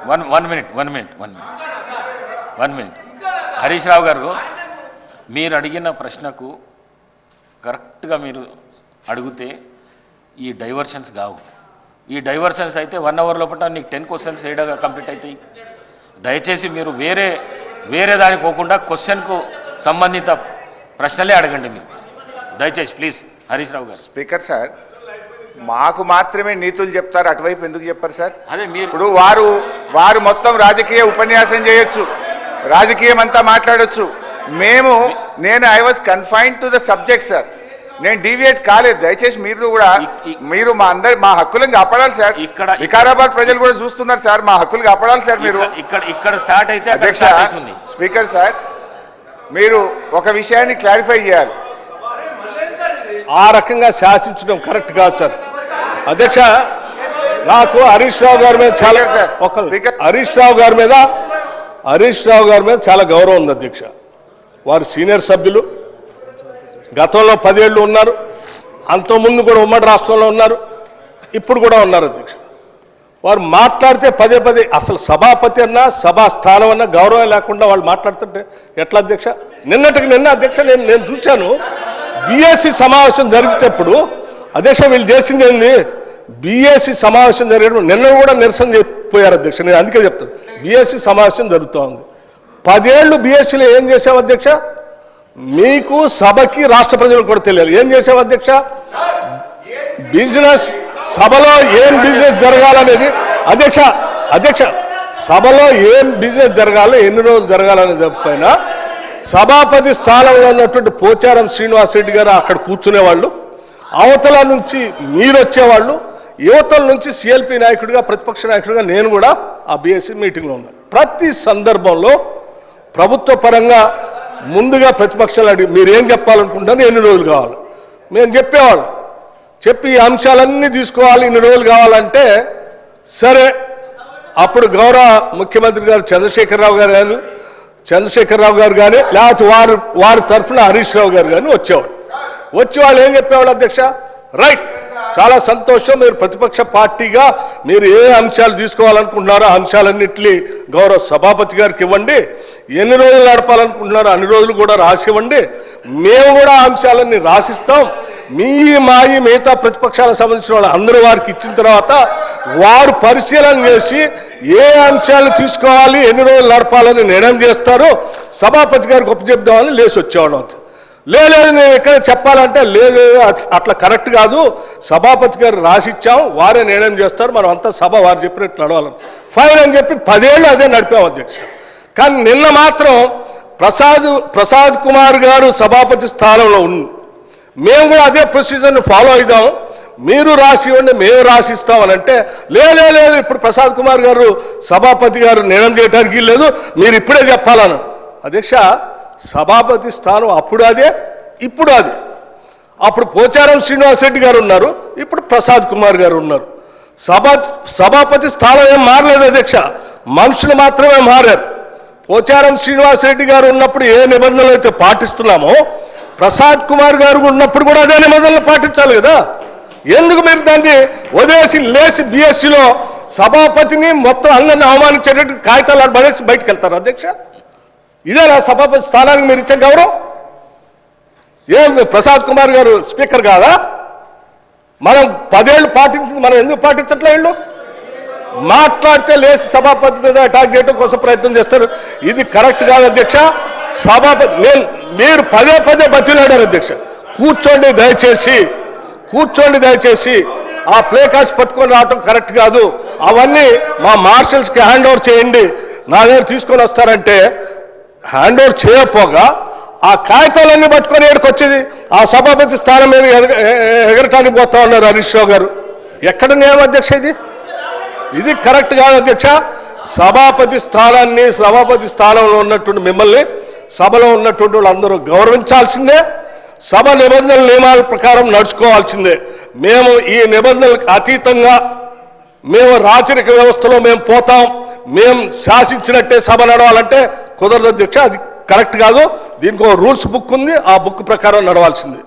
One minute Harish Rao గారు, మీరు అడిగిన ప్రశ్నకు కరెక్ట్గా మీరు అడిగితే ఈ డైవర్షన్స్ కావు. ఈ డైవర్షన్స్ అయితే 1 అవర్ లోపల నీకు 10 క్వశ్చన్స్ ఏడగా కంప్లీట్ అవుతాయి. దయచేసి మీరు వేరే దానికి పోకుండా క్వశ్చన్కు సంబంధిత ప్రశ్నలే అడగండి. మీరు దయచేసి ప్లీజ్. హరీష్ రావు గారు. స్పీకర్ సార్, మాకు మాత్రమే నీతులు చెప్తారు, అటువైపు ఎందుకు చెప్పారు సార్? అదే మీరు ఇప్పుడు వారు మొత్తం రాజకీయ ఉపన్యాసం చేయొచ్చు, రాజకీయం అంతా మాట్లాడొచ్చు. నేను I was confined to the subject sir. నేను డీవియేట్ కాలేదు. దయచేసి మీరు మా హక్కులను కాపాడాలి సార్. ఇక్కడ వికారాబాద్ ప్రజలు కూడా చూస్తున్నారు సార్, మా హక్కులు కాపాడాలి సార్. మీరు ఇక్కడ స్టార్ట్ అయితే అధ్యక్ష, స్పీకర్ సార్, మీరు ఒక విషయాన్ని క్లారిఫై చేయాలి. ఆ రకంగా శాసించడం కరెక్ట్ కాదు సార్. అధ్యక్ష, నాకు హరీష్ రావు గారి మీద చాలా హరీష్ రావు గారి మీద చాలా గౌరవం ఉంది అధ్యక్ష. వారు సీనియర్ సభ్యులు, గతంలో 10 ఏళ్ళు ఉన్నారు, అంతకుముందు కూడా ఉమ్మడి రాష్ట్రంలో ఉన్నారు, ఇప్పుడు కూడా ఉన్నారు అధ్యక్ష. వారు మాట్లాడితే పదే అసలు సభాపతి అన్నా సభా స్థానం అన్నా గౌరవం లేకుండా వాళ్ళు మాట్లాడుతుంటే ఎట్లా అధ్యక్ష? నిన్న అధ్యక్ష నేను చూశాను, బీఎస్సీ సమావేశం జరిగేటప్పుడు అధ్యక్ష వీళ్ళు చేసింది ఏంది, బీఎస్సీ సమావేశం జరిగేటప్పుడు నిన్న కూడా నిరసన చెప్పిపోయారు అధ్యక్ష. నేను అందుకే చెప్తాను, బీఎస్సీ సమావేశం జరుగుతూ ఉంది. 10 ఏళ్ళు బీఎస్సీలో ఏం చేసావు అధ్యక్ష? మీకు సభకి రాష్ట్ర ప్రజలకు కూడా తెలియాలి ఏం చేసావు అధ్యక్ష. బిజినెస్ సభలో ఏం బిజినెస్ జరగాలనేది అధ్యక్ష సభలో ఏం బిజినెస్ జరగాలో ఎన్ని రోజులు జరగాలనేది చెప్పైనా సభాపతి స్థానంలో ఉన్నటువంటి పోచారం శ్రీనివాసరెడ్డి గారు అక్కడ కూర్చునేవాళ్ళు, అవతల నుంచి మీరు వచ్చేవాళ్ళు, యువతల నుంచి సిఎల్పి నాయకుడిగా ప్రతిపక్ష నాయకుడిగా నేను కూడా ఆ బీఎస్సీ మీటింగ్లో ఉన్నాను. ప్రతి సందర్భంలో ప్రభుత్వ పరంగా ముందుగా ప్రతిపక్షాలు అడిగి మీరు ఏం చెప్పాలనుకుంటారు, ఎన్ని రోజులు కావాలి మేము చెప్పేవాళ్ళం. చెప్పి ఈ అంశాలన్నీ తీసుకోవాలి, ఇన్ని రోజులు కావాలంటే సరే. అప్పుడు గౌరవ ముఖ్యమంత్రి గారు చంద్రశేఖరరావు గారు కానీ లేకపోతే వారి తరఫున హరీష్ రావు గారు కానీ వచ్చి వాళ్ళు ఏం చెప్పేవాళ్ళు అధ్యక్ష, రైట్ చాలా సంతోషం, మీరు ప్రతిపక్ష పార్టీగా మీరు ఏ అంశాలు తీసుకోవాలనుకుంటున్నారో ఆ అంశాలన్నింటినీ గౌరవ సభాపతి గారికి ఇవ్వండి, ఎన్ని రోజులు నడపాలనుకుంటున్నారో అన్ని రోజులు కూడా రాసివ్వండి, మేము కూడా ఆ అంశాలన్నీ రాసిస్తాం. మిగతా ప్రతిపక్షాలకు సంబంధించిన వాళ్ళు అందరూ వారికి ఇచ్చిన తర్వాత వారు పరిశీలన చేసి ఏ అంశాలు తీసుకోవాలి ఎన్ని రోజులు నడపాలని నిర్ణయం చేస్తారో సభాపతి గారికి ఒప్పచెప్దామని లేచి వచ్చేవాళ్ళం. లేదు నేను ఎక్కడ చెప్పాలంటే లేదు అట్లా కరెక్ట్ కాదు, సభాపతి గారు రాసిచ్చాం, వారే నిర్ణయం చేస్తారు, మనం అంతా సభ వారు చెప్పినట్టు నడవాలని ఫైన్ అని చెప్పి 10 ఏళ్ళు అదే నడిపాం అధ్యక్ష. కానీ నిన్న మాత్రం ప్రసాద్ కుమార్ గారు సభాపతి స్థానంలో ఉంది, మేము కూడా అదే ప్రొసీజర్ని ఫాలో అవుదాం, మీరు రాసి ఇవ్వండి మేము రాసిస్తామని అంటే లేదు ఇప్పుడు ప్రసాద్ కుమార్ గారు సభాపతి గారు నిర్ణయం చేయడానికి లేదు, మీరు ఇప్పుడే చెప్పాలను. అధ్యక్ష, సభాపతి స్థానం అప్పుడు అదే ఇప్పుడు అదే. అప్పుడు పోచారం శ్రీనివాసరెడ్డి గారు ఉన్నారు, ఇప్పుడు ప్రసాద్ కుమార్ గారు ఉన్నారు. సభాపతి స్థానం ఏం మారలేదు అధ్యక్ష, మనుషులు మాత్రమే మారారు. పోచారం శ్రీనివాసరెడ్డి గారు ఉన్నప్పుడు ఏ నిబంధనలు అయితే పాటిస్తున్నామో ప్రసాద్ కుమార్ గారు ఉన్నప్పుడు కూడా అదే నిబంధనలు పాటించాలి కదా. ఎందుకు మీరు దాన్ని వదిలేసి లేచి బీఎస్సీలో సభాపతిని మొత్తం అందరిని అవమానించేటట్టు కాగితాలు పడేసి బయటకు వెళ్తారు అధ్యక్ష? ఇదేనా సభాపతి స్థానానికి మీరు ఇచ్చే గౌరవం? ఏం ప్రసాద్ కుమార్ గారు స్పీకర్ కాదా? మనం 10 ఏళ్ళు పాటించింది మనం ఎందుకు పాటించట్లే? వీళ్ళు మాట్లాడితే లేచి సభాపతి మీద అటాక్ చేయడం కోసం ప్రయత్నం చేస్తారు, ఇది కరెక్ట్ కాదు అధ్యక్ష. సభాపతి మీరు పదే బతిలాడారు అధ్యక్ష, కూర్చోండి దయచేసి ఆ ప్లే కార్డ్స్ పట్టుకొని రావటం కరెక్ట్ కాదు, అవన్నీ మా మార్షల్స్కి హ్యాండ్ ఓవర్ చేయండి, నా దగ్గర తీసుకొని వస్తారంటే హ్యాండ్ ఓవర్ చేయకపోగా ఆ కాగితాలన్నీ పట్టుకొని ఏడుకు వచ్చేది ఆ సభాపతి స్థానం మీద ఎగరటానికి పోతా ఉన్నారు హరీష్ రావు గారు. ఎక్కడ నియమం అధ్యక్ష? ఇది కరెక్ట్ కాదు అధ్యక్ష. సభాపతి స్థానంలో ఉన్నటువంటి మిమ్మల్ని సభలో ఉన్నటువంటి వాళ్ళందరూ గౌరవించాల్సిందే, సభ నియమాల ప్రకారం నడుచుకోవాల్సిందే. మేము ఈ నిబంధనలకు అతీతంగా మేము రాచరిక వ్యవస్థలో మేము పోతాం, మేము శాసించినట్టే సభ నడవాలంటే కుదరదు అధ్యక్ష, అది కరెక్ట్ కాదు. దీనికి ఒక రూల్స్ బుక్ ఉంది, ఆ బుక్ ప్రకారం నడవాల్సిందే.